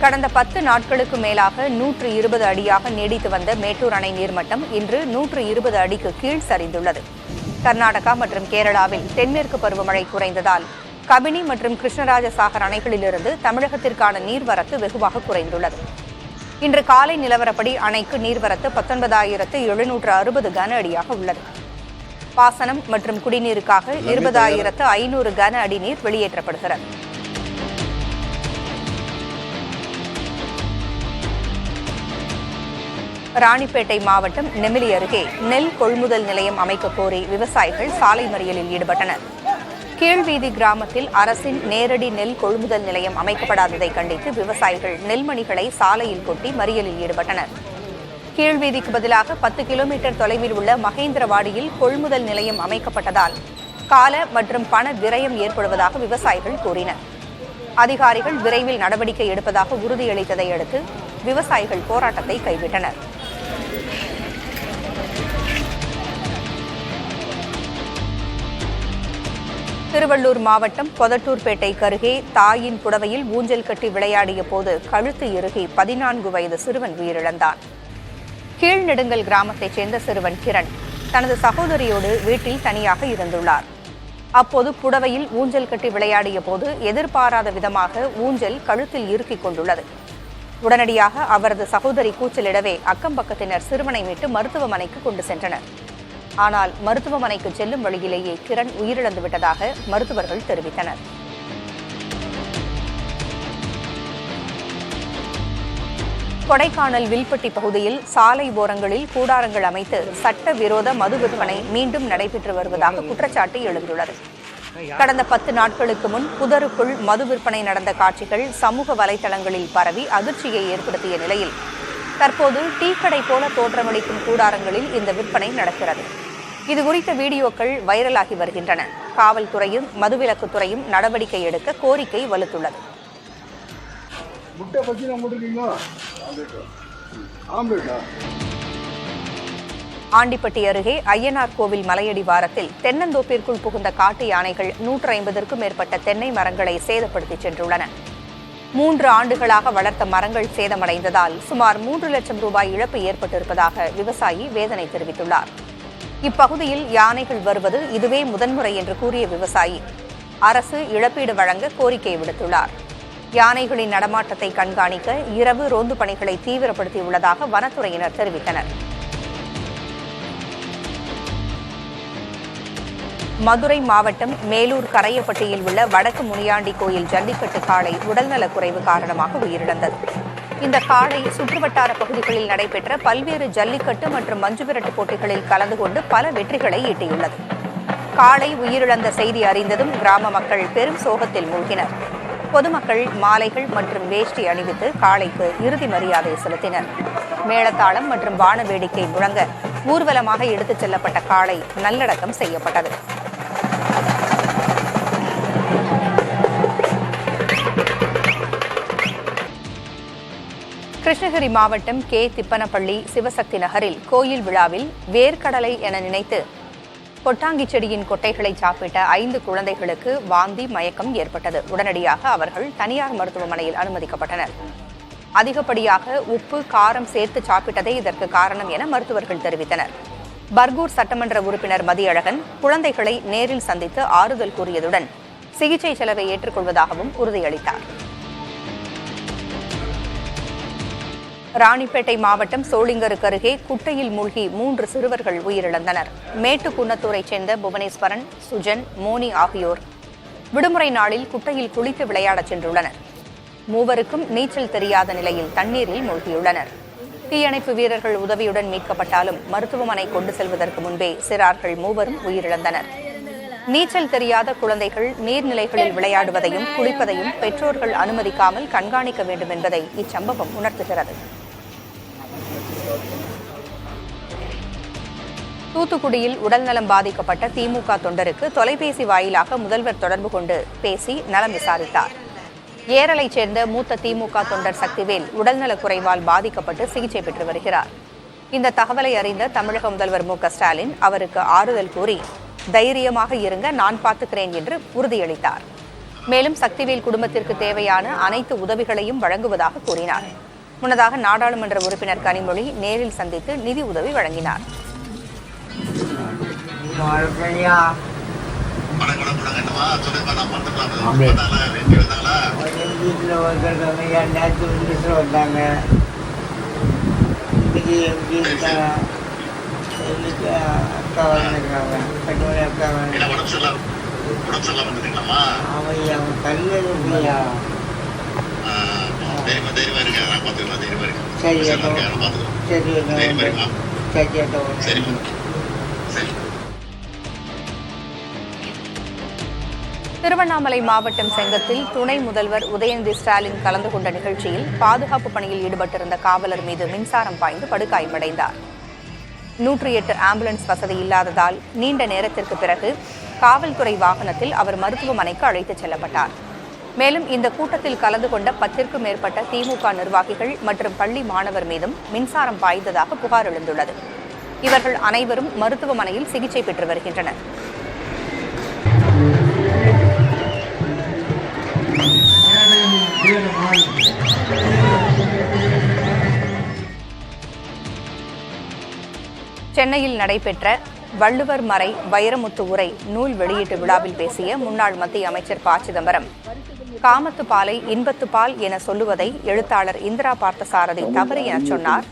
கடந்த 10 நாட்களுக்கு மேலாக 120 அடியாக நீடித்து வந்த மேட்டூர் அணை நீர்மட்டம் இன்று 120 அடிக்கு கீழ் சரிந்துள்ளது. கர்நாடகா மற்றும் கேரளாவில் தென்மேற்கு பருவமழை குறைந்ததால் கபினி மற்றும் கிருஷ்ணராஜசாகர் அணைகளிலிருந்து தமிழகத்திற்கான நீர்வரத்து வெகுவாக குறைந்துள்ளது. இன்று காலை நிலவரப்படி அணைக்கு நீர்வரத்து 19,760 கன அடியாக உள்ளது. பாசனம் மற்றும் குடிநீருக்காக 20,500 கன அடி நீர் வெளியேற்றப்படுகிறது. ராணிப்பேட்டை மாவட்டம் நெமிலி அருகே நெல் கொள்முதல் நிலையம் அமைக்க கோரி விவசாயிகள் சாலை மறியலில் ஈடுபட்டனர். கீழ்வீதி கிராமத்தில் அரசின் நேரடி நெல் கொள்முதல் நிலையம் அமைக்கப்படாததை கண்டித்து விவசாயிகள் நெல்மணிகளை சாலையில் கொட்டி மறியலில் ஈடுபட்டனர். கீழ்வீதிக்கு பதிலாக 10 கிலோமீட்டர் தொலைவில் உள்ள மகேந்திரவாடியில் கொள்முதல் நிலையம் அமைக்கப்பட்டதால் கால மற்றும் பண விரயம் ஏற்படுவதாக விவசாயிகள் கூறினர். அதிகாரிகள் விரைவில் நடவடிக்கை எடுப்பதாக உறுதியளித்ததை அடுத்து விவசாயிகள் போராட்டத்தை கைவிட்டனர். திருவள்ளூர் மாவட்டம் கொதட்டூர்பேட்டைக்கு அருகே தாயின் புடவையில் ஊஞ்சல் கட்டி விளையாடிய போது கழுத்து இறுகி 14 வயது சிறுவன் உயிரிழந்தான். கீழ்நெடுங்கல் கிராமத்தைச் சேர்ந்த சிறுவன் கிரண் தனது சகோதரியோடு வீட்டில் தனியாக இருந்துள்ளார். அப்போது புடவையில் ஊஞ்சல் கட்டி விளையாடிய போது எதிர்பாராத விதமாக ஊஞ்சல் கழுத்தில் இறுக்கிக் கொண்டுள்ளது. உடனடியாக அவரது சகோதரி கூச்சலிடவே அக்கம்பக்கத்தினர் சிறுவனை மீட்டு மருத்துவமனைக்கு கொண்டு சென்றனர். ஆனால் மருத்துவமனைக்கு செல்லும் வழியிலேயே கிரண் உயிரிழந்து விட்டதாக மருத்துவர்கள் தெரிவித்தனர். கொடைக்கானல் வில்பட்டி பகுதியில் சாலை ஓரங்களில் கூடாரங்கள் அமைத்து சட்டவிரோத மது விற்பனை மீண்டும் நடைபெற்று வருவதாக குற்றச்சாட்டு எழுந்துள்ளது. கடந்த 10 நாட்களுக்கு முன் புதருக்குள் மது விற்பனை நடந்த காட்சிகள் சமூக வலைதளங்களில் பரவி அதிர்ச்சியை ஏற்படுத்திய நிலையில் தற்போது டீக்கடை போல தோற்றமளிக்கும் கூடாரங்களில் இந்த விற்பனை நடக்கிறது. இதுகுறித்த வீடியோக்கள் வைரலாகி வருகின்றன. காவல்துறையும் மதுவிலக்குத்துறையும் நடவடிக்கை எடுக்க கோரிக்கை வலுத்துள்ளது. ஆண்டிப்பட்டி அருகே ஐயனார் கோவில் மலையடிவாரத்தில் தென்னந்தோப்பிற்குள் புகுந்த காட்டு யானைகள் 150க்கும் மேற்பட்ட தென்னை மரங்களை சேதப்படுத்தி சென்றுள்ளன. 3 ஆண்டுகளாக வளர்த்த மரங்கள் சேதமடைந்ததால் சுமார் 3 லட்சம் ரூபாய் இழப்பு ஏற்பட்டிருப்பதாக விவசாயி வேதனை தெரிவித்துள்ளார். இப்பகுதியில் யானைகள் வருவது இதுவே முதன்முறை என்று கூறிய விவசாயி அரசு இழப்பீடு வழங்க கோரிக்கை விடுத்துள்ளார். யானைகளின் நடமாட்டத்தை கண்காணிக்க இரவு ரோந்து பணிகளை தீவிரப்படுத்தியுள்ளதாக வனத்துறையினர் தெரிவித்தனர். மதுரை மாவட்டம் மேலூர் கரையப்பட்டியில் உள்ள வடக்கு முனியாண்டி கோயில் ஜல்லிக்கட்டு காளை உடல்நலக்குறைவு காரணமாக உயிரிழந்தது. இந்த காளை சுற்றுவட்டார பகுதிகளில் நடைபெற்ற பல்வேறு ஜல்லிக்கட்டு மற்றும் மஞ்சுவிரட்டு போட்டிகளில் கலந்து கொண்டு பல வெற்றிகளை ஈட்டியுள்ளது. காளை உயிரிழந்த செய்தி அறிந்ததும் கிராம மக்கள் பெரும் சோகத்தில் மூழ்கினர். பொதுமக்கள் மாலைகள் மற்றும் வேஷ்டி அணிவித்து காளைக்கு இறுதி மரியாதை செலுத்தினர். மேளதாளம் மற்றும் வான வேடிக்கை முழங்க ஊர்வலமாக எடுத்துச் செல்லப்பட்ட காளை நல்லடக்கம் செய்யப்பட்டது. கிருஷ்ணகிரி மாவட்டம் கே. திப்பனப்பள்ளி சிவசக்தி நகரில் கோயில் விழாவில் வேர்க்கடலை என நினைத்து கொட்டாங்கி செடியின் கொட்டைகளை சாப்பிட்ட 5 குழந்தைகளுக்கு வாந்தி மயக்கம் ஏற்பட்டது. உடனடியாக அவர்கள் தனியார் மருத்துவமனையில் அனுமதிக்கப்பட்டனர். அதிகப்படியாக உப்பு காரம் சேர்த்து சாப்பிட்டதே இதற்கு காரணம் என மருத்துவர்கள் தெரிவித்தனர். பர்கூர் சட்டமன்ற உறுப்பினர் மதியழகன் குழந்தைகளை நேரில் சந்தித்து ஆறுதல் கூறியதுடன் சிகிச்சை செலவை ஏற்றுக்கொள்வதாகவும் உறுதியளித்தார். ராணிப்பேட்டை மாவட்டம் சோளிங்கருக்கு அருகே குட்டையில் மூழ்கி 3 சிறுவர்கள் உயிரிழந்தனர். மேட்டுக்குன்னத்தூரைச் சேர்ந்த புவனேஸ்வரன், சுஜன், மோனி ஆகியோர் விடுமுறை நாளில் குட்டையில் குளித்து விளையாடச் சென்றுள்ளனர். மூவருக்கும் நீச்சல் தெரியாத நிலையில் தண்ணீரில் மூழ்கியுள்ளனர். தீயணைப்பு வீரர்கள் உதவியுடன் மீட்கப்பட்டாலும் மருத்துவமனை கொண்டு செல்வதற்கு முன்பே சிறார்கள் மூவரும் உயிரிழந்தனர். நீச்சல் தெரியாத குழந்தைகள் நீர்நிலைகளில் விளையாடுவதையும் குளிப்பதையும் பெற்றோர்கள் அனுமதிக்காமல் கண்காணிக்க வேண்டும் என்பதை இச்சம்பவம் உணர்த்துகிறது. தூத்துக்குடியில் உடல்நலம் பாதிக்கப்பட்ட திமுக தொண்டருக்கு தொலைபேசி வாயிலாக முதல்வர் தொடர்பு கொண்டு பேசி நலம் விசாரித்தார். ஏரலைச் சேர்ந்த மூத்த திமுக தொண்டர் சக்திவேல் உடல்நலக்குறைவால் பாதிக்கப்பட்டு சிகிச்சை பெற்று வருகிறார். இந்த தகவலை அறிந்த தமிழக முதல்வர் மு.க.ஸ்டாலின் அவருக்கு ஆறுதல் கூறி தைரியமாக இருங்க, நான் பார்த்துக்கிறேன் என்று உறுதியளித்தார். மேலும் சக்திவேல் குடும்பத்திற்கு தேவையான அனைத்து உதவிகளையும் வழங்குவதாக கூறினார். முன்னதாக நாடாளுமன்ற உறுப்பினர் கனிமொழி நேரில் சந்தித்து நிதி உதவி வழங்கினார். திருவண்ணாமலை மாவட்டம் செங்கத்தில் துணை முதல்வர் உதயநிதி ஸ்டாலின் கலந்து கொண்ட நிகழ்ச்சியில் பாதுகாப்பு பணியில் ஈடுபட்டிருந்த காவலர் மீது மின்சாரம் பாய்ந்து படுகாயமடைந்தார். 108 ஆம்புலன்ஸ் வசதி இல்லாததால் நீண்ட நேரத்திற்கு பிறகு காவல்துறை வாகனத்தில் அவர் மருத்துவமனைக்கு அழைத்துச் செல்லப்பட்டார். மேலும் இந்த கூட்டத்தில் கலந்து கொண்ட 10ற்கும் மேற்பட்ட திமுக நிர்வாகிகள் மற்றும் பள்ளி மாணவர் மீதும் மின்சாரம் பாய்ந்ததாக புகார் எழுந்துள்ளது. இவர்கள் அனைவரும் மருத்துவமனையில் சிகிச்சை பெற்று வருகின்றனர். சென்னையில் நடைபெற்ற வள்ளுவர் மறை வைரமுத்து உரை நூல் வெளியீட்டு விழாவில் பேசிய முன்னாள் மத்திய அமைச்சர் ப. சிதம்பரம், காமத்து பாலை இன்பத்து பால் என சொல்லுவதை எழுத்தாளர் இந்திரா பார்த்தசாரதி தவறு என சொன்னார்.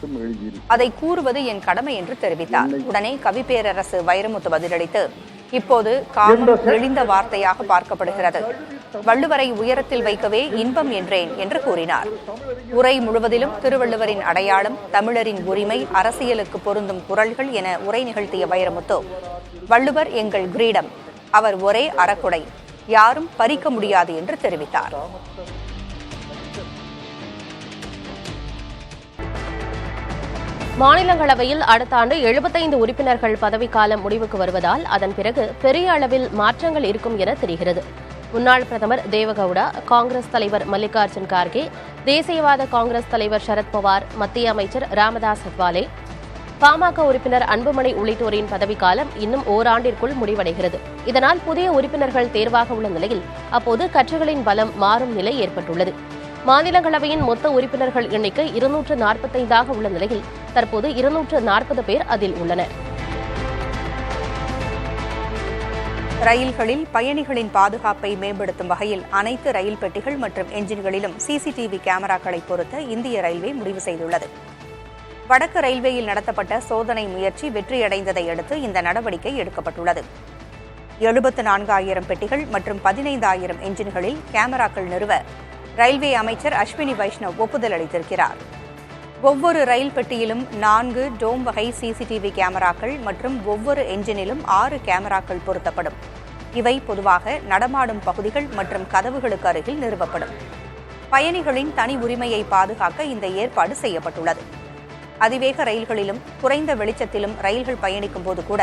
அதை கூறுவது என் கடமை என்று தெரிவித்தார். உடனே கவிப்பேரரசு வைரமுத்து பதிலளித்து, இப்போது காமம் இழிந்த வார்த்தையாக பார்க்கப்படுகிறது. வள்ளுவரை உயரத்தில் வைக்கவே இன்பம் என்றேன் என்று கூறினார். உரை முழுவதிலும் திருவள்ளுவரின் அடையாளம், தமிழரின் உரிமை, அரசியலுக்கு பொருந்தும் குரல்கள் என உரை நிகழ்த்திய வைரமுத்து, வள்ளுவர் எங்கள் கிரீடம், அவர் ஒரே அறக்குடை, யாரும் பறிக்க முடியாது என்று தெரிவித்தார். மாநிலங்களவையில் அடுத்த ஆண்டு 75 உறுப்பினர்கள் பதவிக்காலம் முடிவுக்கு வருவதால் அதன் பிறகு பெரிய அளவில் மாற்றங்கள் இருக்கும் என தெரிகிறது. முன்னாள் பிரதமர் தேவகவுடா, காங்கிரஸ் தலைவர் மல்லிகார்ஜுன் கார்கே, தேசியவாத காங்கிரஸ் தலைவர் சரத்பவார், மத்திய அமைச்சர் ராமதாஸ் அத்வாலே, பாமக உறுப்பினர் அன்புமணி உள்ளிட்டோரின் பதவிக்காலம் இன்னும் ஓராண்டிற்குள் முடிவடைகிறது. இதனால் புதிய உறுப்பினர்கள் தேர்வாக உள்ள நிலையில் அப்போது கட்சிகளின் பலம் மாறும் நிலை ஏற்பட்டுள்ளது. மாநிலங்களவையின் மொத்த உறுப்பினர்கள் எண்ணிக்கை 245 உள்ள நிலையில் தற்போது 240 பேர் அதில் உள்ளனர். ரயில்களில் பயணிகளின் பாதுகாப்பை மேம்படுத்தும் வகையில் அனைத்து ரயில் பெட்டிகள் மற்றும் என்ஜின்களிலும் சிசிடிவி கேமராக்களை பொருத்த இந்திய ரயில்வே முடிவு செய்துள்ளது. வடக்கு ரயில்வேயில் நடத்தப்பட்ட சோதனை முயற்சி வெற்றியடைந்ததை அடுத்து இந்த நடவடிக்கை எடுக்கப்பட்டுள்ளது. 74,000 பெட்டிகள் மற்றும் 15,000 என்ஜின்களில் கேமராக்கள் நிறுவ ரயில்வே அமைச்சர் அஸ்வினி வைஷ்ணவ் ஒப்புதல் அளித்திருக்கிறார். ஒவ்வொரு ரயில் பெட்டியிலும் 4 டோம் வகை சிசிடிவி கேமராக்கள் மற்றும் ஒவ்வொரு என்ஜினிலும் 6 கேமராக்கள் பொருத்தப்படும். இவை பொதுவாக நடமாடும் பகுதிகள் மற்றும் கதவுகளுக்கு அருகில் நிறுவப்படும். பயணிகளின் தனி உரிமையை பாதுகாக்க இந்த ஏற்பாடு செய்யப்பட்டுள்ளது. அதிவேக ரயில்களிலும் குறைந்த வெளிச்சத்திலும் ரயில்கள் பயணிக்கும் போது கூட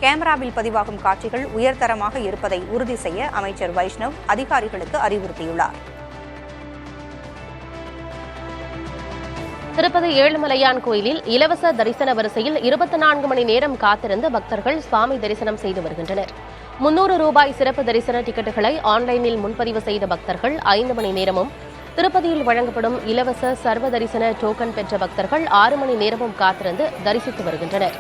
கேமராவில் பதிவாகும் காட்சிகள் உயர்தரமாக இருப்பதை உறுதி செய்ய அமைச்சர் வைஷ்ணவ் அதிகாரிகளுக்கு அறிவுறுத்தியுள்ளார். திருப்பதி ஏழுமலையான் கோயிலில் இலவச தரிசன வரிசையில் 24 மணி நேரம் காத்திருந்து பக்தர்கள் சுவாமி தரிசனம் செய்து வருகின்றனர். 300 ரூபாய் சிறப்பு தரிசன டிக்கெட்டுகளை ஆன்லைனில் முன்பதிவு செய்த பக்தர்கள் 5 மணி நேரமும், திருப்பதியில் வழங்கப்படும் இலவச சர்வ தரிசன டோக்கன் பெற்ற பக்தர்கள் 6 மணி நேரமும் காத்திருந்து தரிசித்து வருகின்றனர்.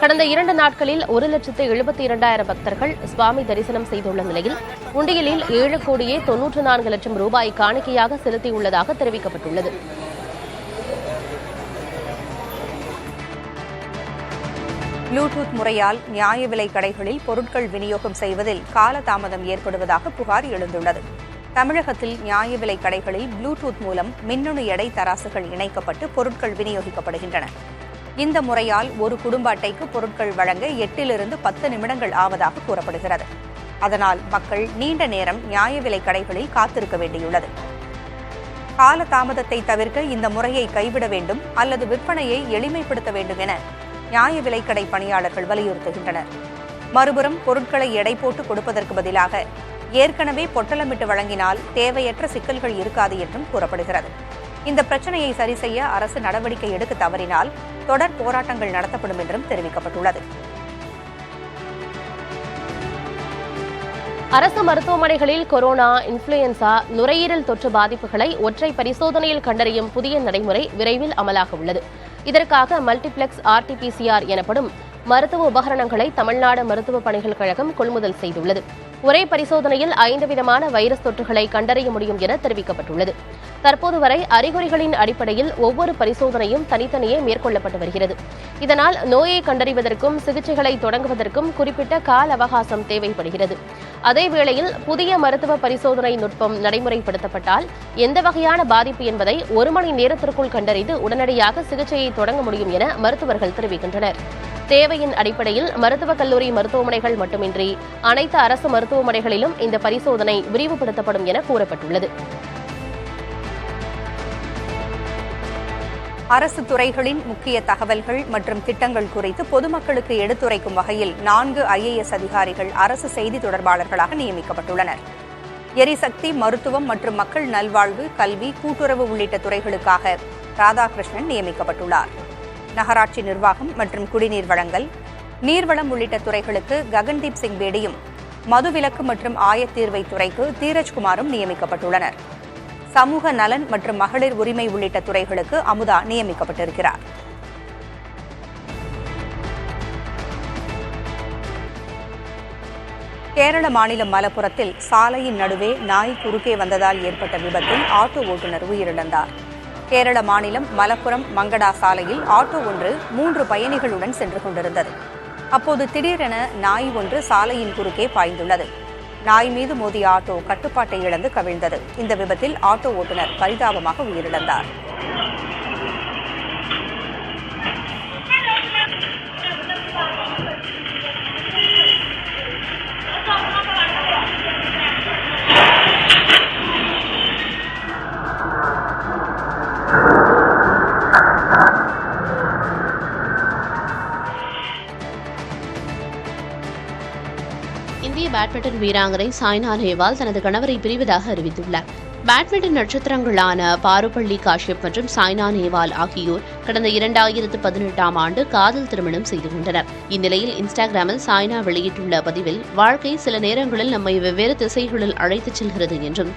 கடந்த 2 நாட்களில் 1,72,000 பக்தர்கள் சுவாமி தரிசனம் செய்துள்ள நிலையில் உண்டியலில் 7,94,00,000 ரூபாய் காணிக்கையாக செலுத்தியுள்ளதாக தெரிவிக்கப்பட்டுள்ளது. ப்ளூடூத் முறையால் நியாய விலை கடைகளில் பொருட்கள் விநியோகம் செய்வதில் காலதாமதம் ஏற்படுவதாக புகார் எழுந்துள்ளது. தமிழகத்தில் நியாய விலை கடைகளில் ப்ளூடூத் மூலம் மின்னணு எடை தராசுகள் இணைக்கப்பட்டு பொருட்கள் விநியோகிக்கப்படுகின்றன. இந்த முறையால் ஒரு குடும்ப அட்டைக்கு பொருட்கள் வழங்க 8 to 10 நிமிடங்கள் ஆவதாக கூறப்படுகிறது. அதனால் மக்கள் நீண்ட நேரம் நியாய விலை கடைகளில் காத்திருக்க வேண்டியுள்ளது. காலதாமதத்தை தவிர்க்க இந்த முறையை கைவிட வேண்டும் அல்லது விற்பனையை எளிமைப்படுத்த வேண்டும் என நியாய விலைக்கடை பணியாளர்கள் வலியுறுத்துகின்றனர். மறுபுறம் பொருட்களை எடை போட்டு கொடுப்பதற்கு பதிலாக ஏற்கனவே பொட்டலமிட்டு வழங்கினால் தேவையற்ற சிக்கல்கள் இருக்காது என்றும் கூறப்படுகிறது. இந்த பிரச்சனையை சரி செய்ய அரசு நடவடிக்கை எடுக்க தவறினால் தொடர் போராட்டங்கள் நடத்தப்படும் என்றும் தெரிவிக்கப்பட்டுள்ளது. அரசு மருத்துவமனைகளில் கொரோனா, இன்ஃபுளுயன்சா, நுரையீரல் தொற்று பாதிப்புகளை ஒற்றை பரிசோதனையில் கண்டறியும் புதிய நடைமுறை விரைவில் அமலாக உள்ளது. இதற்காக மல்டிப்ளெக்ஸ் RT-PCR எனப்படும் மருத்துவ உபகரணங்களை தமிழ்நாடு மருத்துவ பணிகள் கழகம் கொள்முதல் செய்துள்ளது. ஒரே பரிசோதனையில் 5 விதமான வைரஸ் தொற்றுகளை கண்டறிய முடியும் என தெரிவிக்கப்பட்டுள்ளது. தற்போது வரை அறிகுறிகளின் அடிப்படையில் ஒவ்வொரு பரிசோதனையும் தனித்தனியே மேற்கொள்ளப்பட்டு வருகிறது. இதனால் நோயை கண்டறிவதற்கும் சிகிச்சைகளை தொடங்குவதற்கும் குறிப்பிட்ட கால அவகாசம் தேவைப்படுகிறது. அதேவேளையில் புதிய மருத்துவ பரிசோதனை நுட்பம் நடைமுறைப்படுத்தப்பட்டால் எந்த வகையான பாதிப்பு என்பதை 1 மணி நேரத்திற்குள் கண்டறிந்து உடனடியாக சிகிச்சையை தொடங்க முடியும் என மருத்துவர்கள் தெரிவிக்கின்றனர். தேவையின் அடிப்படையில் மருத்துவக் கல்லூரி மருத்துவமனைகள் மட்டுமின்றி அனைத்து அரசு மருத்துவமனைகளிலும் இந்த பரிசோதனை விரிவுபடுத்தப்படும் என கூறப்பட்டுள்ளது. அரசு துறைகளின் முக்கிய தகவல்கள் மற்றும் திட்டங்கள் குறித்து பொதுமக்களுக்கு எடுத்துரைக்கும் வகையில் 4 IAS அதிகாரிகள் அரசு செய்தி தொடர்பாளர்களாக நியமிக்கப்பட்டுள்ளனர். எரிசக்தி, மருத்துவம் மற்றும் மக்கள் நல்வாழ்வு, கல்வி, கூட்டுறவு உள்ளிட்ட துறைகளுக்காக ராதாகிருஷ்ணன் நியமிக்கப்பட்டுள்ளார். நகராட்சி நிர்வாகம் மற்றும் குடிநீர் வழங்கல், நீர்வளம் உள்ளிட்ட துறைகளுக்கு ககன்தீப் சிங் பேடியும், மதுவிலக்கு மற்றும் ஆயத்தீர்வை துறைக்கு தீரஜ்குமாரும் நியமிக்கப்பட்டுள்ளனர். சமூக நலன் மற்றும் மகளிர் உரிமை உள்ளிட்ட துறைகளுக்கு அமுதா நியமிக்கப்பட்டிருக்கிறார். கேரள மாநிலம் மலப்புரத்தில் சாலையின் நடுவே நாய் குறுக்கே வந்ததால் ஏற்பட்ட விபத்தில் ஆட்டோ ஓட்டுநர் உயிரிழந்தார். கேரள மாநிலம் மலப்புரம் மங்கடா சாலையில் ஆட்டோ ஒன்று 3 பயணிகளுடன் சென்று கொண்டிருந்தது. அப்போது திடீரென நாய் ஒன்று சாலையின் குறுக்கே பாய்ந்துள்ளது. நாய் மீது மோதிய ஆட்டோ கட்டுப்பாட்டை இழந்து கவிழ்ந்தது. இந்த விபத்தில் ஆட்டோ ஓட்டுநர் பரிதாபமாக உயிரிழந்தார். இந்திய பேட்மிண்டன் வீராங்கனை சாய்னா நேவால் தனது கணவரை பிரிவதாக அறிவித்துள்ளார். பேட்மிண்டன் நட்சத்திரங்களான பாருப்பள்ளி காஷ்யப் மற்றும் சாய்னா நேவால் ஆகியோர் கடந்த 2018ஆம் ஆண்டு காதல் திருமணம் செய்து கொண்டனர். இந்நிலையில் இன்ஸ்டாகிராமில் சாய்னா வெளியிட்டுள்ள பதிவில், வாழ்க்கை சில நேரங்களில் நம்மை வெவ்வேறு திசைகளில் அழைத்துச் செல்கிறது என்றும்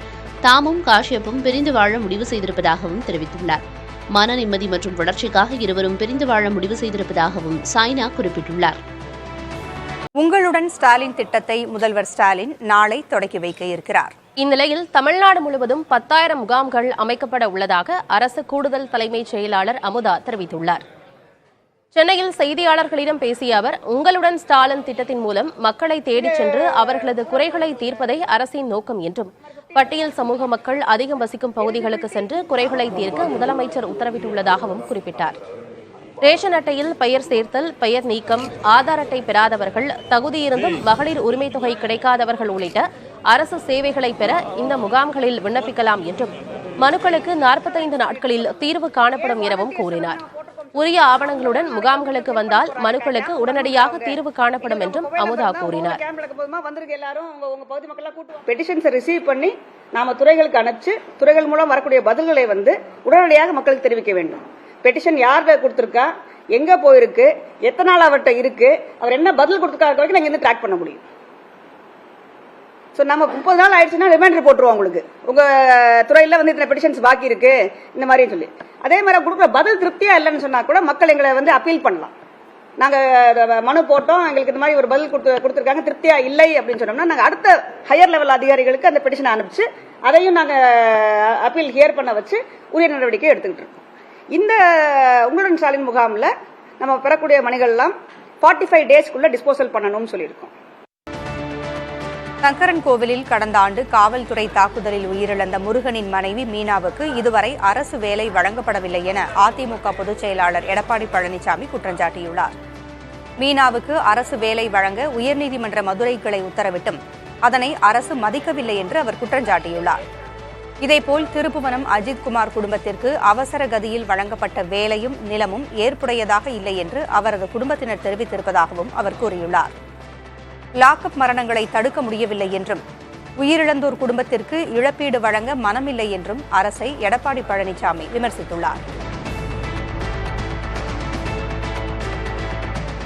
தாமும் காஷ்யப்பும் பிரிந்து வாழ முடிவு செய்திருப்பதாகவும் தெரிவித்துள்ளார். மன நிம்மதி மற்றும் வளர்ச்சிக்காக இருவரும் பிரிந்து வாழ முடிவு செய்திருப்பதாகவும் சாய்னா குறிப்பிட்டுள்ளார். உங்களுடன் ஸ்டாலின் திட்டத்தை முதல்வர் ஸ்டாலின் நாளை தொடக்கி வைக்க இருக்கிறார். இந்நிலையில் தமிழ்நாடு முழுவதும் 10,000 முகாம்கள் அமைக்கப்பட உள்ளதாக அரசு கூடுதல் தலைமைச் செயலாளர் அமுதா தெரிவித்துள்ளார். சென்னையில் செய்தியாளர்களிடம் பேசிய அவர், உங்களுடன் ஸ்டாலின் திட்டத்தின் மூலம் மக்களை தேடிச் சென்று அவர்களது குறைகளை தீர்ப்பதே அரசின் நோக்கம் என்றும், பட்டியல் சமூக மக்கள் அதிகம் வசிக்கும் பகுதிகளுக்கு சென்று குறைகளை தீர்க்க முதலமைச்சர் உத்தரவிட்டுள்ளதாகவும் குறிப்பிட்டார். ரேஷன் அட்டையில் பெயர் சேர்த்தல், பெயர் நீக்கம், ஆதார் அட்டை பெறாதவர்கள், தகுதியிருந்தும் மகளிர் உரிமைத் தொகை கிடைக்காதவர்கள் உள்ளிட்ட அரசு சேவைகளை பெற இந்த முகாம்களில் விண்ணப்பிக்கலாம் என்றும், மனுக்களுக்கு 45 நாட்களில் தீர்வு காணப்படும் எனவும் கூறினார். உரிய ஆவணங்களுடன் முகாம்களுக்கு வந்தால் மனுக்களுக்கு உடனடியாக தீர்வு காணப்படும் என்றும் அமுதா கூறினார். பெட்டிஷன்ஸை ரிசீவ் பண்ணி நாம துறைகளுக்கு அனுப்பிச்சு துறைகள் மூலம் வரக்கூடிய பதில்களை உடனடியாக மக்களுக்கு தெரிவிக்க வேண்டும். பெட்டிஷன் யார்கிட்ட கொடுத்திருக்கா, எங்க போயிருக்கு, எத்தனை நாள் அவர்கிட்ட இருக்கு, அவர் என்ன பதில் கொடுத்திருக்காரு வரைக்கும் நாங்க இருந்து ட்ராக் பண்ண முடியும். நம்ம 30 நாள் ஆயிடுச்சுன்னா ரிமைண்டர் போட்டுருவோம் உங்களுக்கு, உங்க துறையில இத்தனை பெட்டிஷன்ஸ் பாக்கி இருக்கு இந்த மாதிரி சொல்லி. அதே மாதிரி கொடுக்குற பதில் திருப்தியா இல்லைன்னு சொன்னா கூட மக்கள் எங்களை அப்பீல் பண்ணலாம். நாங்க மனு போட்டோம், எங்களுக்கு இந்த மாதிரி ஒரு பதில் கொடுத்திருக்காங்க, திருப்தியா இல்லை அப்படின்னு சொன்னோம்னா நாங்க அடுத்த ஹையர் லெவல் அதிகாரிகளுக்கு அந்த பெட்டிஷனை அனுப்பிச்சு அதையும் நாங்க அப்பீல் ஹியர் பண்ண வச்சு உரிய நடவடிக்கை எடுத்துக்கிட்டு இருக்கோம். இந்த உங்களுடன் ஸ்டாலின் முகாம்ல நம்ம பெறக்கூடிய மணிகள்லாம் 45 டேஸ்க்குள்ள டிஸ்போசல் பண்ணணும்னு சொல்லியிருக்கோம். சங்கரன் கோவிலில் கடந்த ஆண்டு காவல்துறை தாக்குதலில் உயிரிழந்த முருகனின் மனைவி மீனாவுக்கு இதுவரை அரசு வேலை வழங்கப்படவில்லை என அதிமுக பொதுச் செயலாளர் எடப்பாடி பழனிசாமி குற்றம் சாட்டியுள்ளார். மீனாவுக்கு அரசு வேலை வழங்க உயர்நீதிமன்ற மதுரை கிளை உத்தரவிட்டும் அதனை அரசு மதிக்கவில்லை என்று அவர் குற்றம் சாட்டியுள்ளார். இதேபோல் திருப்புவனம் அஜித்குமார் குடும்பத்திற்கு அவசர கதியில் வழங்கப்பட்ட வேலையும் நிலமும் ஏற்புடையதாக இல்லை என்று அவரது குடும்பத்தினர் தெரிவித்திருப்பதாகவும் அவர் கூறியுள்ளார். லாக்அப் மரணங்களை தடுக்க முடியவில்லை என்றும், உயிரிழந்தோர் குடும்பத்திற்கு இழப்பீடு வழங்க மனமில்லை என்றும் அரசை எடப்பாடி பழனிசாமி விமர்சித்துள்ளார்.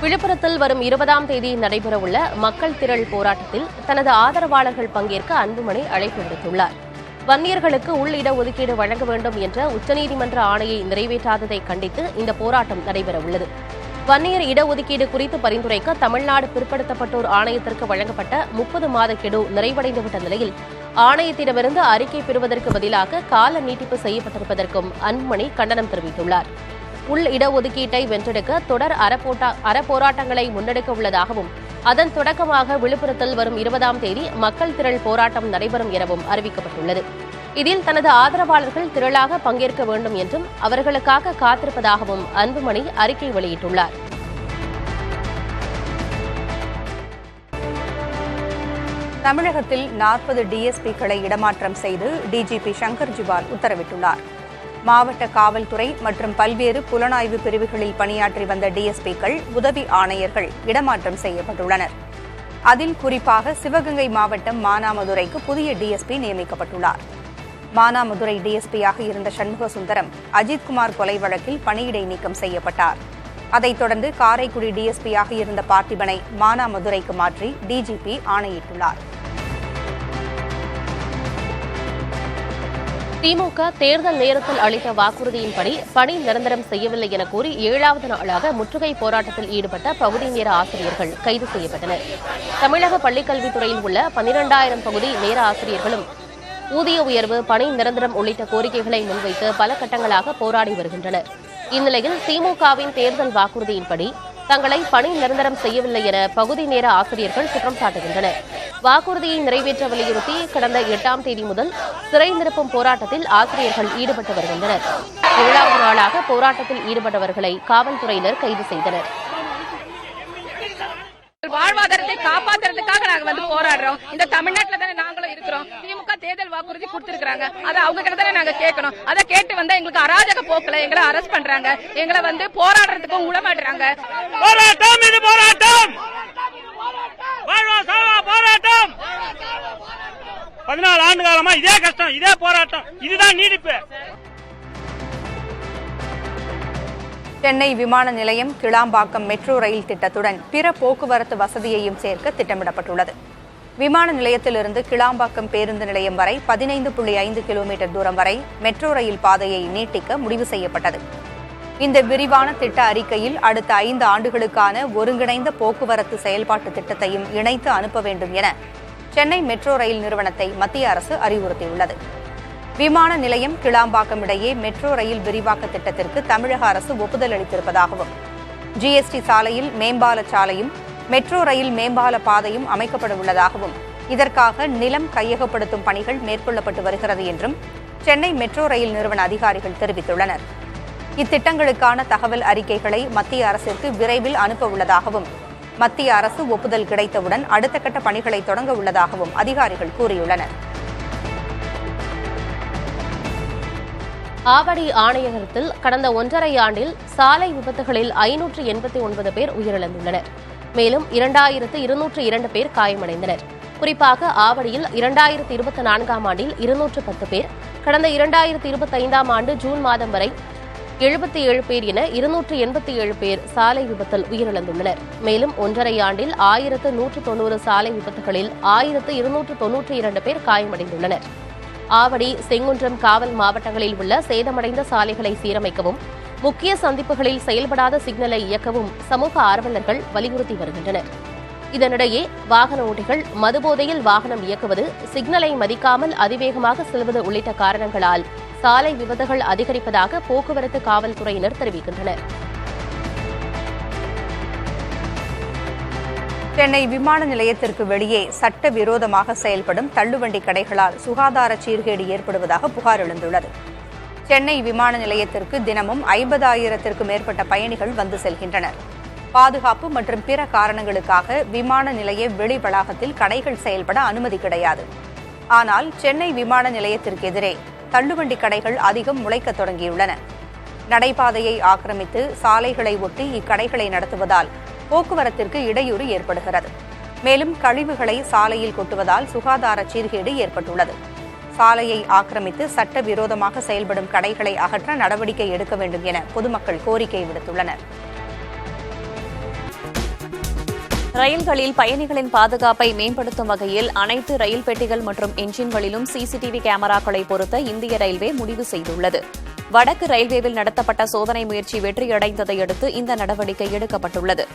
விழுப்புரத்தில் வரும் 20ஆம் தேதி நடைபெறவுள்ள மக்கள் திரள் போராட்டத்தில் தனது ஆதரவாளர்கள் பங்கேற்க அன்புமணி அழைப்பு விடுத்துள்ளார். வன்னியர்களுக்கு உள் இடஒதுக்கீடு வழங்க வேண்டும் என்ற உச்சநீதிமன்ற ஆணையை நிறைவேற்றாததை கண்டித்து இந்த போராட்டம் நடைபெறவுள்ளது. வன்னியர் இடஒதுக்கீடு குறித்து பரிந்துரைக்க தமிழ்நாடு பிற்படுத்தப்பட்டோர் ஆணையத்திற்கு வழங்கப்பட்ட 30 மாத கெடு நிறைவடைந்துவிட்ட நிலையில் ஆணையத்திடமிருந்து அறிக்கை பெறுவதற்கு பதிலாக கால நீட்டிப்பு செய்யப்பட்டிருப்பதற்கும் அன்புமணி கண்டனம் தெரிவித்துள்ளார். உள் இடஒதுக்கீட்டை வென்றெடுக்க தொடர் அறப்போராட்டங்களை முன்னெடுக்க உள்ளதாகவும் அதன் தொடக்கமாக விழுப்புரத்தில் வரும் 20ஆம் தேதி மக்கள் திரள் போராட்டம் நடைபெறும் எனவும் அறிவிக்கப்பட்டுள்ளது. இதில் தனது ஆதரவாளர்கள் திரளாக பங்கேற்க வேண்டும் என்றும் அவர்களுக்காக காத்திருப்பதாகவும் அன்புமணி அறிக்கை வெளியிட்டுள்ளார். தமிழகத்தில் 40 டிஎஸ்பிக்களை இடமாற்றம் செய்து டிஜிபி சங்கர் ஜிவால் உத்தரவிட்டுள்ளார். மாவட்ட காவல்துறை மற்றும் பல்வேறு புலனாய்வு பிரிவுகளில் பணியாற்றி வந்த டிஎஸ்பிக்கள் உதவி ஆணையர்கள் இடமாற்றம் செய்யப்பட்டுள்ளனர். அதில் குறிப்பாக சிவகங்கை மாவட்டம் மானாமதுரைக்கு புதிய டிஎஸ்பி நியமிக்கப்பட்டுள்ளார். மானாமதுரை டிஎஸ்பியாக இருந்த சண்முக சுந்தரம் அஜித்குமார் கொலை வழக்கில் பணியிடை நீக்கம் செய்யப்பட்டார். அதைத் தொடர்ந்து காரைக்குடி டிஎஸ்பியாக இருந்த பார்த்திபனை மானாமதுரைக்கு மாற்றி டிஜிபி ஆணையிட்டுள்ளார். திமுக தேர்தல் நேரத்தில் அளித்த வாக்குறுதியின்படி பணி நிரந்தரம் செய்யவில்லை என கூறி 7வது நாளாக முற்றுகை போராட்டத்தில் ஈடுபட்ட பகுதி நேர ஆசிரியர்கள் கைது செய்யப்பட்டனர். தமிழக பள்ளிக்கல்வித்துறையில் உள்ள 12,000 பகுதி நேர ஆசிரியர்களும் ஊதிய உயர்வு, பணி நிரந்தரம் உள்ளிட்ட கோரிக்கைகளை முன்வைத்து பல கட்டங்களாக போராடி வருகின்றனர். இந்நிலையில் திமுகவின் தேர்தல் வாக்குறுதியின்படி தங்களை பணி நிரந்தரம் செய்யவில்லை என பகுதி நேர ஆசிரியர்கள் குற்றம் சாட்டுகின்றனர். வாக்குறுதியை நிறைவேற்ற வலியுறுத்தி கடந்த 8ஆம் தேதி முதல் சிறை நிரப்பும் போராட்டத்தில் ஆசிரியர்கள் ஈடுபட்டு வருகின்றனர். 7வது நாளாக போராட்டத்தில் ஈடுபட்டவர்களை காவல்துறையினர் கைது செய்தனர். வாழ்வாதாரத்தை காப்பாத்துறதுக்காக நாங்க போராடுறோம். இந்த தமிழ்நாட்டுல தானே நாங்களும் இருக்கிறோம். திமுக தேர்தல் வாக்குறுதி கொடுத்திருக்காங்க. அதை அவங்க கிட்ட தானே நாங்க கேட்கணும். அதை கேட்டு வந்தா எங்களுக்கு அராஜக போக்குல எங்களை அரெஸ்ட் பண்றாங்க. எங்களை போராடுறதுக்கும் விடமாட்டுறாங்க. போராட்டம் இது போராட்டம். போராட்டம் 14 ஆண்டு காலமா இதே கஷ்டம், இதே போராட்டம், இதுதான் நீடிப்பு. சென்னை விமான நிலையம் கிளாம்பாக்கம் மெட்ரோ ரயில் திட்டத்துடன் பிற போக்குவரத்து வசதியையும் சேர்க்க திட்டமிடப்பட்டுள்ளது. விமான நிலையத்திலிருந்து கிளாம்பாக்கம் பேருந்து நிலையம் வரை 15.5 கிலோமீட்டர் தூரம் வரை மெட்ரோ ரயில் பாதையை நீட்டிக்க முடிவு செய்யப்பட்டது. இந்த விரிவான திட்ட அறிக்கையில் அடுத்த 5 ஆண்டுகளுக்கான ஒருங்கிணைந்த போக்குவரத்து செயல்பாட்டு திட்டத்தையும் இணைத்து அனுப்ப வேண்டும் என சென்னை மெட்ரோ ரயில் நிறுவனத்தை மத்திய அரசு அறிவுறுத்தியுள்ளது. விமான நிலையம் கிளாம்பாக்கம் இடையே மெட்ரோ ரயில் விரிவாக்க திட்டத்திற்கு தமிழக அரசு ஒப்புதல் அளித்திருப்பதாகவும் ஜிஎஸ்டி சாலையில் மேம்பால சாலையும் மெட்ரோ ரயில் மேம்பால பாதையும் அமைக்கப்பட உள்ளதாகவும் இதற்காக நிலம் கையகப்படுத்தும் பணிகள் மேற்கொள்ளப்பட்டு வருகிறது என்றும் சென்னை மெட்ரோ ரயில் நிறுவன அதிகாரிகள் தெரிவித்துள்ளனர். இத்திட்டங்களுக்கான தகவல் அறிக்கைகளை மத்திய அரசிற்கு விரைவில் அனுப்ப உள்ளதாகவும் மத்திய அரசு ஒப்புதல் கிடைத்தவுடன் அடுத்த கட்ட பணிகளை தொடங்க உள்ளதாகவும் அதிகாரிகள் கூறியுள்ளனர். ஆவடி ஆணையகத்தில் கடந்த 1.5 ஆண்டில் சாலை விபத்துகளில் 589 பேர் உயிரிழந்துள்ளனர். மேலும் 2202 பேர் காயமடைந்தனர். குறிப்பாக ஆவடியில் 2024ஆம் ஆண்டில் 210 பேர், கடந்த 2025ஆம் ஆண்டு ஜூன் மாதம் வரை 77 பேர் என 287 பேர் சாலை விபத்தில் உயிரிழந்துள்ளனர். மேலும் 1.5 ஆண்டில் 1190 சாலை விபத்துகளில் 1292 பேர் காயமடைந்துள்ளனர். ஆவடி, செங்குன்றம் காவல் மாவட்டங்களில் உள்ள சேதமடைந்த சாலைகளை சீரமைக்கவும், முக்கிய சந்திப்புகளில் செயல்படாத சிக்னலை இயக்கவும் சமூக ஆர்வலர்கள் வலியுறுத்தி வருகின்றனர். இதனிடையே வாகன ஓட்டிகள் மதுபோதையில் வாகனம் இயக்குவது, சிக்னலை மதிக்காமல் அதிவேகமாக செல்வது உள்ளிட்ட காரணங்களால் சாலை விபத்துகள் அதிகரிப்பதாக போக்குவரத்து காவல்துறையினர் தெரிவிக்கின்றனர். சென்னை விமான நிலையத்திற்கு வெளியே சட்டவிரோதமாக செயல்படும் தள்ளுவண்டி கடைகளால் சுகாதார சீர்கேடு ஏற்படுவதாக புகார் எழுந்துள்ளது. சென்னை விமான நிலையத்திற்கு தினமும் 50,000த்திற்கும் மேற்பட்ட பயணிகள் வந்து செல்கின்றனர். பாதுகாப்பு மற்றும் பிற காரணங்களுக்காக விமான நிலைய வெளி வளாகத்தில் கடைகள் செயல்பட அனுமதி கிடையாது. ஆனால் சென்னை விமான நிலையத்திற்கு எதிரே தள்ளுவண்டி கடைகள் அதிகம் முளைக்க தொடங்கியுள்ளன. நடைபாதையை ஆக்கிரமித்து சாலைகளை ஒட்டி இக்கடைகளை நடத்துவதால் போக்குவரத்திற்கு இடையூறு ஏற்படுகிறது. மேலும் கழிவுகளை சாலையில் கொட்டுவதால் சுகாதார சீர்கேடு ஏற்பட்டுள்ளது. சாலையை ஆக்கிரமித்து சட்டவிரோதமாக செயல்படும் கடைகளை அகற்ற நடவடிக்கை எடுக்க வேண்டும் என பொதுமக்கள் கோரிக்கை விடுத்துள்ளனர். ரயில்களில் பயணிகளின் பாதுகாப்பை மேம்படுத்தும் வகையில் அனைத்து ரயில் பெட்டிகள் மற்றும் என்ஜின்களிலும் சிசிடிவி கேமராக்களை பொருத்த இந்திய ரயில்வே முடிவு செய்துள்ளது. வடக்கு ரயில்வேவில் நடத்தப்பட்ட சோதனை முயற்சி வெற்றியடைந்ததை அடுத்து இந்த நடவடிக்கை எடுக்கப்பட்டுள்ளது.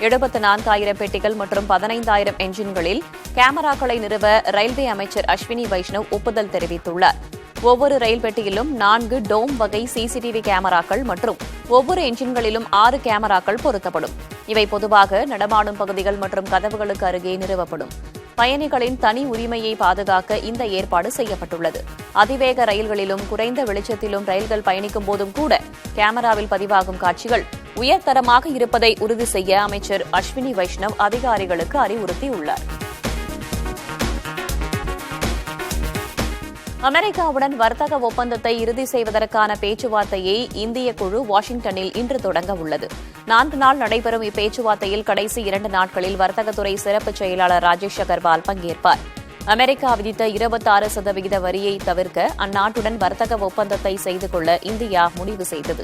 74,000 பெட்டிகள் மற்றும் 15,000 என்ஜின்களில் கேமராக்களை நிறுவ ரயில்வே அமைச்சர் அஸ்வினி வைஷ்ணவ் ஒப்புதல் தெரிவித்துள்ளார். ஒவ்வொரு ரயில் பெட்டியிலும் 4 டோம் வகை சிசிடிவி கேமராக்கள் மற்றும் ஒவ்வொரு என்ஜின்களிலும் 6 கேமராக்கள் பொருத்தப்படும். இவை பொதுவாக நடமாடும் பகுதிகள் மற்றும் கதவுகளுக்கு அருகே நிறுவப்படும். பயணிகளின் தனி உரிமையை பாதுகாக்க இந்த ஏற்பாடு செய்யப்பட்டுள்ளது. அதிவேக ரயில்களிலும் குறைந்த வெளிச்சத்திலும் ரயில்கள் பயணிக்கும் போதும் கூட கேமராவில் பதிவாகும் காட்சிகள் உயர்தரமாக இருப்பதை உறுதி செய்ய அமைச்சர் அஸ்வினி வைஷ்ணவ் அதிகாரிகளுக்கு அறிவுறுத்தியுள்ளார். அமெரிக்காவுடன் வர்த்தக ஒப்பந்தத்தை இறுதி செய்வதற்கான பேச்சுவார்த்தையை இந்திய குழு வாஷிங்டனில் இன்று தொடங்க உள்ளது. 4 நாள் நடைபெறும் இப்பேச்சுவார்த்தையில் கடைசி 2 நாட்களில் வர்த்தகத்துறை சிறப்பு செயலாளர் ராஜேஷ் அகர்வால் பங்கேற்பார். அமெரிக்கா விதித்த 26% வரியை தவிர்க்க அந்நாட்டுடன் வர்த்தக ஒப்பந்தத்தை செய்து கொள்ள இந்தியா முடிவு செய்தது.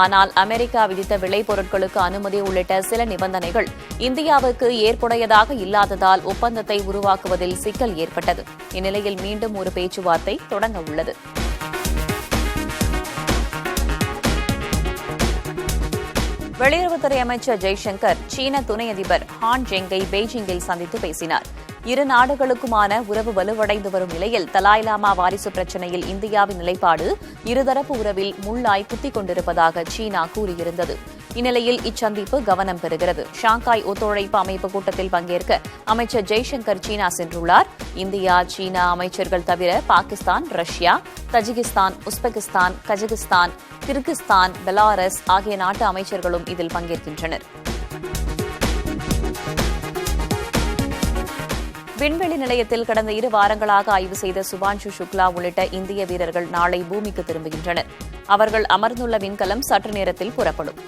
ஆனால் அமெரிக்கா விதித்த விளைபொருட்களுக்கு அனுமதி உள்ளிட்ட சில நிபந்தனைகள் இந்தியாவுக்கு ஏற்புடையதாக இல்லாததால் ஒப்பந்தத்தை உருவாக்குவதில் சிக்கல் ஏற்பட்டது. இந்நிலையில் மீண்டும் ஒரு பேச்சுவார்த்தை தொடங்க உள்ளது. வெளியுறவுத்துறை அமைச்சர் ஜெய்சங்கர் சீன துணை அதிபர் ஹான் ஜெங்கை பெய்ஜிங்கில் சந்தித்து பேசினார். இரு நாடுகளுக்குமான உறவு வலுவடைந்து வரும் நிலையில் தலாய் லாமா வாரிசு பிரச்சினையில் இந்தியாவின் நிலைப்பாடு இருதரப்பு உறவில் முள்ளாய் குத்திக் கொண்டிருப்பதாக சீனா கூறியிருந்தது. இந்நிலையில் இச்சந்திப்பு கவனம் பெறுகிறது. ஷாங்காய் ஒத்துழைப்பு அமைப்பு கூட்டத்தில் பங்கேற்க அமைச்சர் ஜெய்சங்கர் சீனா சென்றுள்ளார். இந்தியா, சீனா அமைச்சர்கள் தவிர Pakistan, Russia, Tajikistan, Uzbekistan, Kazakhstan, Kyrgyzstan, Belarus ஆகிய நாட்டு அமைச்சர்களும் இதில் பங்கேற்கின்றனர். விண்வெளி நிலையத்தில் கடந்த 2 வாரங்களாக ஆய்வு செய்த சுபான்ஷு சுக்லா உள்ளிட்ட இந்திய வீரர்கள் நாளை பூமிக்கு திரும்புகின்றனர். அவர்கள் அமர்ந்துள்ள விண்கலம் சற்று நேரத்தில் புறப்படும்.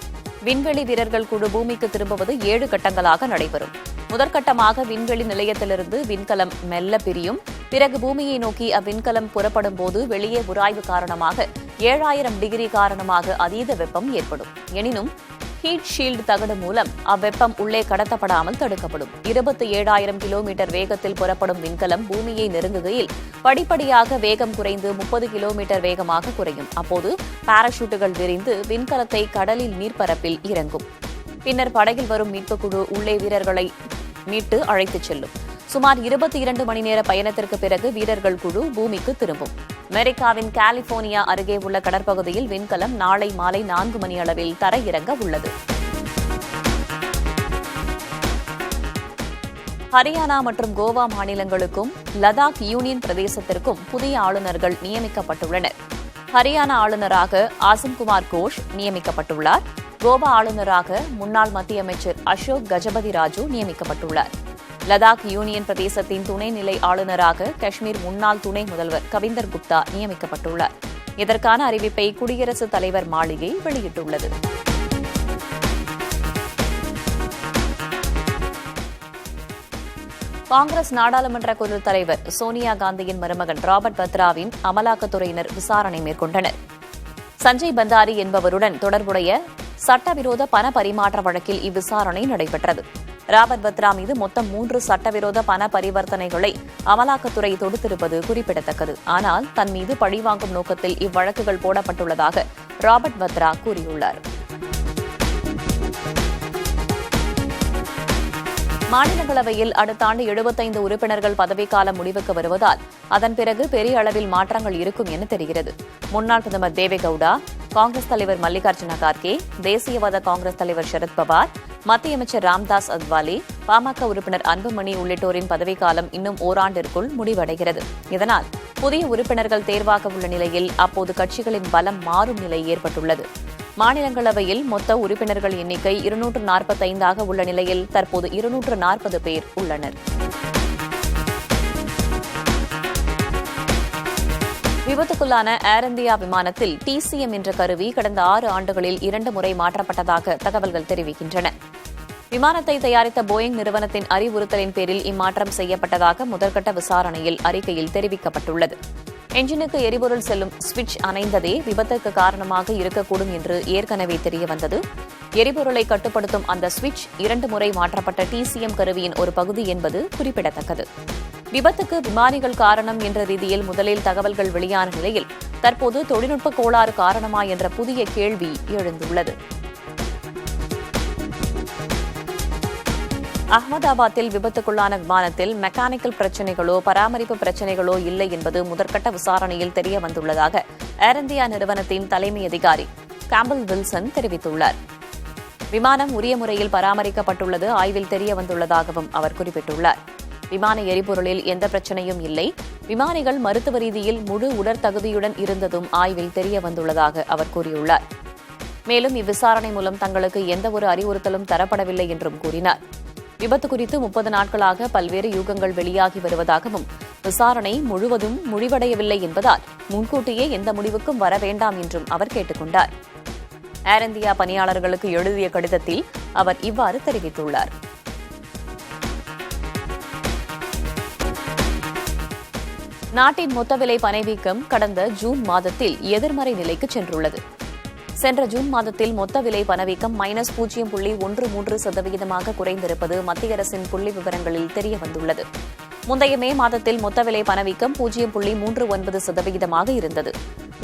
விண்வெளி வீரர்கள் குழு பூமிக்கு திரும்புவது 7 கட்டங்களாக நடைபெறும். முதற்கட்டமாக விண்வெளி நிலையத்திலிருந்து விண்கலம் மெல்ல பிரியும். பிறகு பூமியை நோக்கி அவ்விண்கலம் புறப்படும் போது வெளியே உராய்வு காரணமாக 7000 டிகிரி காரணமாக அதீத வெப்பம் ஏற்படும். எனினும் ஹீட் ஷீல்டு தகடு மூலம் அவ்வெப்பம் உள்ளே கடத்தப்படாமல் தடுக்கப்படும். 27,000 கிலோமீட்டர் வேகத்தில் புறப்படும் விண்கலம் பூமியை நெருங்குகையில் படிப்படியாக வேகம் குறைந்து 30 கிலோமீட்டர் வேகமாக குறையும். அப்போது பாராசூட்டுகள் விரிந்து விண்கலத்தை கடலில் நீர்ப்பரப்பில் இறங்கும். பின்னர் படகில் வரும் மீட்புக் குழு உள்ளே வீரர்களை மீட்டு அழைத்துச் செல்லும். சுமார் 22 மணி நேர பயணத்திற்கு பிறகு வீரர்கள் குழு பூமிக்கு திரும்பும். அமெரிக்காவின் கலிபோர்னியா அருகே உள்ள கடற்பகுதியில் விண்கலம் நாளை மாலை 4 மணி அளவில் தரையிறங்க உள்ளது. ஹரியானா மற்றும் கோவா மாநிலங்களுக்கும் லடாக் யூனியன் பிரதேசத்திற்கும் புதிய ஆளுநர்கள் நியமிக்கப்பட்டுள்ளனர். ஹரியானா ஆளுநராக ஆசிம்குமார் கோஷ் நியமிக்கப்பட்டுள்ளார். கோவா ஆளுநராக முன்னாள் மத்திய அமைச்சர் அசோக் கஜபதி ராஜு நியமிக்கப்பட்டுள்ளார். லடாக் யூனியன் பிரதேசத்தின் துணைநிலை ஆளுநராக காஷ்மீர் முன்னாள் துணை முதல்வர் கவிந்தர் குப்தா நியமிக்கப்பட்டுள்ளார். இதற்கான அறிவிப்பை குடியரசுத் தலைவர் மாளிகை வெளியிட்டுள்ளது. காங்கிரஸ் நாடாளுமன்ற குழு தலைவர் சோனியா காந்தியின் மருமகன் ராபர்ட் வத்ராவின் அமலாக்கத்துறையினர் விசாரணை மேற்கொண்டனர். சஞ்சய் பந்தாரி என்பவருடன் தொடர்புடைய சட்டவிரோத பண பரிமாற்ற வழக்கில் இவ்விசாரணை நடைபெற்றது. ராபர்ட் வத்ரா மீது மொத்தம் 3 சட்டவிரோத பண பரிவர்த்தனைகளை அமலாக்கத்துறை தொடுத்திருப்பது குறிப்பிடத்தக்கது. ஆனால் தன் மீது பழிவாங்கும் நோக்கத்தில் இவ்வழக்குகள் போடப்பட்டுள்ளதாக ராபர்ட் வத்ரா கூறியுள்ளார். மாநிலங்களவையில் அடுத்த ஆண்டு 75 உறுப்பினர்கள் பதவிக்காலம் முடிவுக்கு வருவதால் அதன் பிறகு பெரிய அளவில் மாற்றங்கள் இருக்கும் என தெரிகிறது. முன்னாள் பிரதமர் தேவேகவுடா, காங்கிரஸ் தலைவர் மல்லிகார்ஜுன கார்கே, தேசியவாத காங்கிரஸ் தலைவர் சரத்பவார், மத்திய அமைச்சர் ராம்தாஸ் அத்வாலே, பாமக உறுப்பினர் அன்புமணி உள்ளிட்டோரின் பதவிக்காலம் இன்னும் ஓராண்டிற்குள் முடிவடைகிறது. இதனால் புதிய உறுப்பினர்கள் தேர்வாக உள்ள நிலையில் அப்போது கட்சிகளின் பலம் மாறும் நிலை ஏற்பட்டுள்ளது. மாநிலங்களவையில் மொத்த உறுப்பினர்கள் எண்ணிக்கை 245 உள்ள நிலையில் தற்போது 240 பேர் உள்ளனர். விபத்துக்குள்ளான ஏர் இந்தியா விமானத்தில் TCM என்ற கருவி கடந்த 6 ஆண்டுகளில் 2 முறை மாற்றப்பட்டதாக தகவல்கள் தெரிவிக்கின்றன. விமானத்தை தயாரித்த போயிங் நிறுவனத்தின் அறிவுறுத்தலின் பேரில் இம்மாற்றம் செய்யப்பட்டதாக முதற்கட்ட விசாரணையில் அறிக்கையில் தெரிவிக்கப்பட்டுள்ளது. என்ஜினுக்கு எரிபொருள் செல்லும் சுவிட்ச் அணைந்ததே விபத்துக்கு காரணமாக இருக்கக்கூடும் என்று ஏற்கனவே தெரியவந்தது. எரிபொருளை கட்டுப்படுத்தும் அந்த சுவிட்ச் 2 முறை மாற்றப்பட்ட TCM கருவியின் ஒரு பகுதி என்பது குறிப்பிடத்தக்கது. விபத்துக்கு விமானிகள் காரணம் என்ற ரீதியில் முதலில் தகவல்கள் வெளியான நிலையில் தற்போது தொழில்நுட்ப கோளாறு காரணமா என்ற புதிய கேள்வி எழுந்துள்ளது. அகமதாபாத்தில் விபத்துக்குள்ளான விமானத்தில் மெக்கானிக்கல் பிரச்சினைகளோ பராமரிப்பு பிரச்சினைகளோ இல்லை என்பது முதற்கட்ட விசாரணையில் தெரியவந்துள்ளதாக ஏர் இந்தியா நிறுவனத்தின் தலைமை அதிகாரி கேம்பல் வில்சன் தெரிவித்துள்ளார். விமானம் உரிய முறையில் பராமரிக்கப்பட்டுள்ளது ஆய்வில் தெரியவந்துள்ளதாகவும் அவர் குறிப்பிட்டுள்ளார். விமான எரிபொருளில் எந்த பிரச்சனையும் இல்லை, விமானிகள் மருத்துவ ரீதியில் முழு உடற்தகுதியுடன் இருந்ததும் ஆய்வில் தெரியவந்துள்ளதாக அவர் கூறியுள்ளார். மேலும் இவ்விசாரணை மூலம் தங்களுக்கு எந்தவொரு அறிவுறுத்தலும் தரப்படவில்லை என்றும் கூறினார். விபத்து குறித்து 30 நாட்களாக பல்வேறு யூகங்கள் வெளியாகி வருவதாகவும் விசாரணை முழுவதும் முடிவடையவில்லை என்பதால் முன்கூட்டியே எந்த முடிவுக்கும் வர வேண்டாம் என்றும் அவர் கேட்டுக் கொண்டார். ஏர் இந்தியா பணியாளர்களுக்கு எழுதிய கடிதத்தில் அவர் இவ்வாறு தெரிவித்துள்ளார். நாட்டின் மொத்த விலை பணவீக்கம் கடந்த ஜூன் மாதத்தில் எதிர்மறை நிலைக்கு சென்றுள்ளது. சென்ற ஜூன் மாதத்தில் மொத்த விலை பணவீக்கம் -0.13% குறைந்திருப்பது மத்திய அரசின் புள்ளி விவரங்களில் தெரியவந்துள்ளது. முந்தைய மே மாதத்தில் மொத்த விலை பணவீக்கம் 0.39% இருந்தது.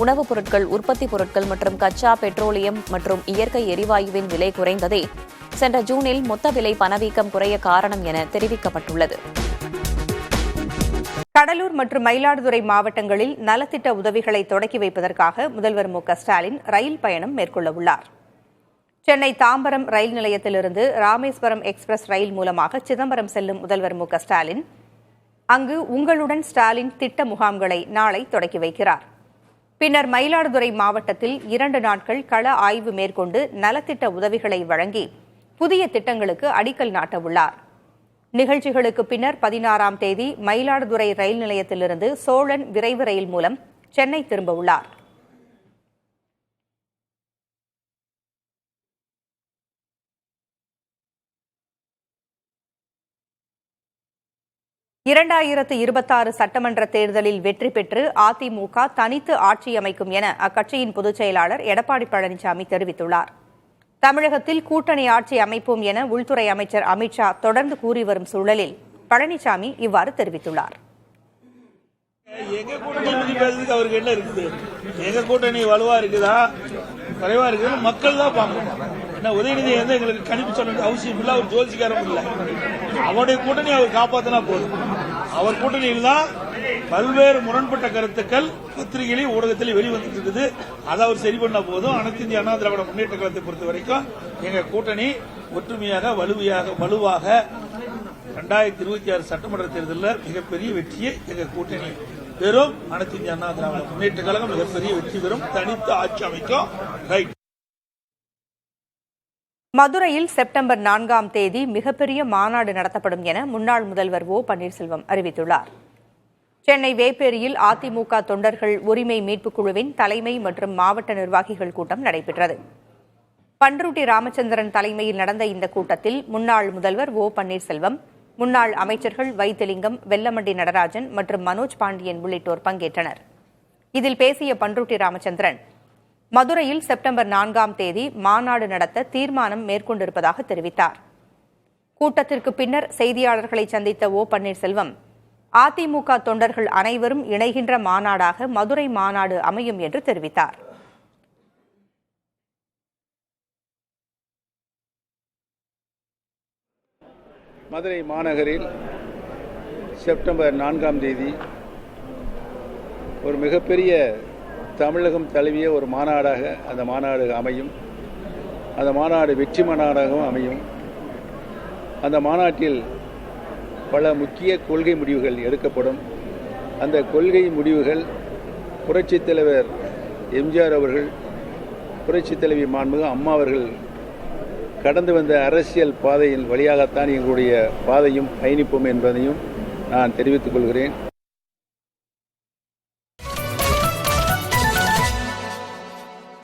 உணவுப் பொருட்கள், உற்பத்திப் பொருட்கள் மற்றும் கச்சா பெட்ரோலியம் மற்றும் இயற்கை எரிவாயுவின் விலை குறைந்ததே சென்ற ஜூனில் மொத்த விலை பணவீக்கம் குறைய காரணம் என தெரிவிக்கப்பட்டுள்ளது. கடலூர் மற்றும் மயிலாடுதுறை மாவட்டங்களில் நலத்திட்ட உதவிகளை தொடக்கி வைப்பதற்காக முதல்வர் மு.க.ஸ்டாலின் ரயில் பயணம் மேற்கொள்ள உள்ளார். சென்னை தாம்பரம் ரயில் நிலையத்திலிருந்து ராமேஸ்வரம் எக்ஸ்பிரஸ் ரயில் மூலமாக சிதம்பரம் செல்லும் முதல்வர் மு.க.ஸ்டாலின் அங்கு உங்களுடன் ஸ்டாலின் திட்ட முகாம்களை நாளை தொடக்கி வைக்கிறார். பின்னர் மயிலாடுதுறை மாவட்டத்தில் 2 நாட்கள் கள ஆய்வு மேற்கொண்டு நலத்திட்ட உதவிகளை வழங்கி புதிய திட்டங்களுக்கு அடிக்கல் நாட்டவுள்ளார். நிகழ்ச்சிகளுக்கு பின்னர் 16ஆம் தேதி மயிலாடுதுறை ரயில் நிலையத்திலிருந்து சோழன் விரைவு ரயில் மூலம் சென்னை திரும்ப உள்ளார். (2026) சட்டமன்ற தேர்தலில் வெற்றி பெற்று அதிமுக தனித்து ஆட்சி அமைக்கும் என அக்கட்சியின் பொதுச் செயலாளர் எடப்பாடி பழனிசாமி தெரிவித்துள்ளார். தமிழகத்தில் கூட்டணி ஆட்சி அமைப்போம் என உள்துறை அமைச்சர் அமித்ஷா தொடர்ந்து கூறி வரும் சூழலில் பழனிசாமி இவ்வாறு தெரிவித்துள்ளார். எங்க கூட்டணி பத்தி பேசுறதுக்கு அவருக்கு என்ன இருக்குது? எங்க கூட்டணி வலுவா இருக்குதா குறைவா இருக்குது மக்கள் தான் பார்க்கணும். என்ன உதயநிதி வந்து எங்களுக்கு கணிப்பு சொல்ல அவசியம் இல்லை, அவர் ஜோதிக்காரம் இல்லை. அவருடைய கூட்டணி அவர் காப்பாத்தினா போதும். அவர் கூட்டணியில் தான் பல்வேறு முரண்பட்ட கருத்துக்கள் பத்திரிகையிலும் ஊடகத்திலும் வெளிவந்துட்டு இருக்குது. அதை அவர் சரி பண்ண போதும். அனைத்து இந்திய அண்ணா திராவிட முன்னேற்ற கழகத்தை பொறுத்த வரைக்கும் எங்க கூட்டணி ஒற்றுமையாக வலுவாக 2026 சட்டமன்ற தேர்தலில் மிகப்பெரிய வெற்றியை எங்க கூட்டணி பெறும். அனைத்து இந்திய அண்ணா திராவிட முன்னேற்ற கழகம் மிகப்பெரிய வெற்றி பெறும், தனித்து ஆட்சி அமைக்கும். ரைட். மதுரையில் செப்டம்பர் 4ஆம் தேதி மிகப்பெரிய மாநாடு நடத்தப்படும் என முன்னாள் முதல்வர் ஓ பன்னீர்செல்வம் அறிவித்துள்ளார். சென்னை வேப்பேரியில் அதிமுக தொண்டர்கள் உரிமை மீட்புக் குழுவின் தலைமை மற்றும் மாவட்ட நிர்வாகிகள் கூட்டம் நடைபெற்றது. பன்ருட்டி ராமச்சந்திரன் தலைமையில் நடந்த இந்த கூட்டத்தில் முன்னாள் முதல்வர் ஓ பன்னீர்செல்வம், முன்னாள் அமைச்சர்கள் வைத்திலிங்கம், வெல்லமண்டி நடராஜன் மற்றும் மனோஜ் பாண்டியன் உள்ளிட்டோர் பங்கேற்றனர். இதில் பேசிய பன்ருட்டி ராமச்சந்திரன், மதுரையில் செப்டம்பர் 4ஆம் தேதி மாநாடு நடத்த தீர்மானம் மேற்கொண்டிருப்பதாக தெரிவித்தார். கூட்டத்திற்கு பின்னர் செய்தியாளர்களை சந்தித்த ஓ பன்னீர்செல்வம், அதிமுக தொண்டர்கள் அனைவரும் இணைகின்ற மாநாடாக மதுரை மாநாடு அமையும் என்று தெரிவித்தார். மதுரை மாநகரில் செப்டம்பர் 4ஆம் தேதி ஒரு மிகப்பெரிய தமிழகம் தழுவிய ஒரு மாநாடாக அந்த மாநாடு அமையும். அந்த மாநாடு வெற்றி மாநாடாகவும் அமையும். அந்த மாநாட்டில் பல முக்கிய கொள்கை முடிவுகள் எடுக்கப்படும். அந்த கொள்கை முடிவுகள் புரட்சித் தலைவர் எம்ஜிஆர் அவர்கள், புரட்சித் தலைவி மாண்புமிகு அம்மா அவர்கள் கடந்து வந்த அரசியல் பாதையின் வழியாகத்தான் எங்களுடைய பாதையும் பயணிப்போம் என்பதையும் நான் தெரிவித்துக் கொள்கிறேன்.